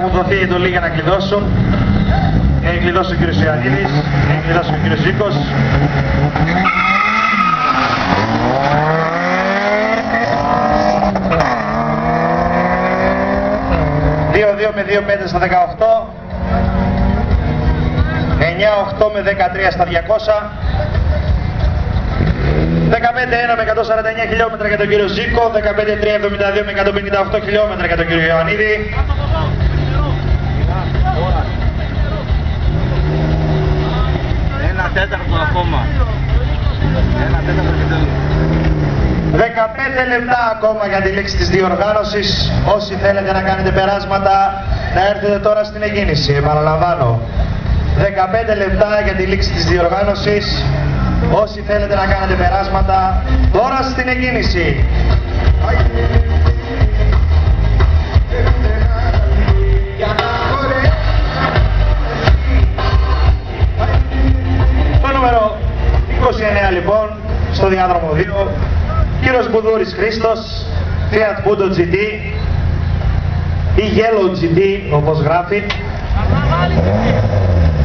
έχουν δοθεί εντολή για να κλειδώσουν. Έχει κλειδώσει ο κύριος Ιωαννίδης, έχει κλειδώσει ο κύριος Ζήκος. 2-2 με 2-5 στα 18. 9-8 με 13 στα 200. 15-1 με 149 χιλιόμετρα για τον κύριο Ζήκο, 15-3-72 με 158 χιλιόμετρα για τον κύριο Ιωαννίδη. Ένα τέταρτο ακόμα. Ένα τέταρτο και τέλος. 15 λεπτά ακόμα για τη λήξη της διοργάνωσης. Όσοι θέλετε να κάνετε περάσματα, να έρθετε τώρα στην εκκίνηση. Επαναλαμβάνω, 15 λεπτά για τη λήξη της διοργάνωσης. Όσοι θέλετε να κάνετε περάσματα, τώρα στην εκκίνηση. Το νούμερο 29 λοιπόν, στο διάδρομο 2, κύριος Μπουδούρης Χρήστος, Fiat Punto GT ή Yellow GT όπως γράφει.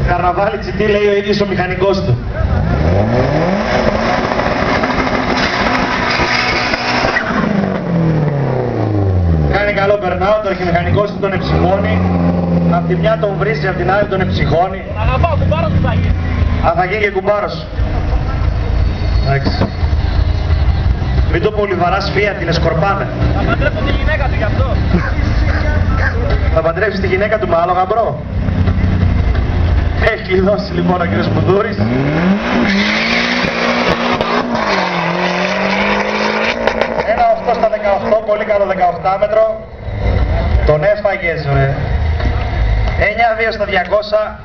Καρναβάλι GT λέει ο ίδιος ο μηχανικός του. Κάνει καλό περνάω, το αρχιμηχανικός του τον εψυχώνει. Απ' τη μια τον βρίζει, απ' την άλλη τον εψυχώνει. Αγαπάω, κουμπάρος του θα γίνει. Α, θα γίνει και κουμπάρος. Εντάξει. Μην το πολύ βαράς Fiat, την εσκορπάνε. Θα παντρέψω τη γυναίκα του γι' αυτό. Θα παντρέψεις τη γυναίκα του με άλλο γαμπρό. Έχει κλειδώσει λοιπόν ο κύριος Μπουδούρης. Ένα 8 στα 18, πολύ καλό 18 μέτρο. Τον έφαγες, 9-2 στα 200.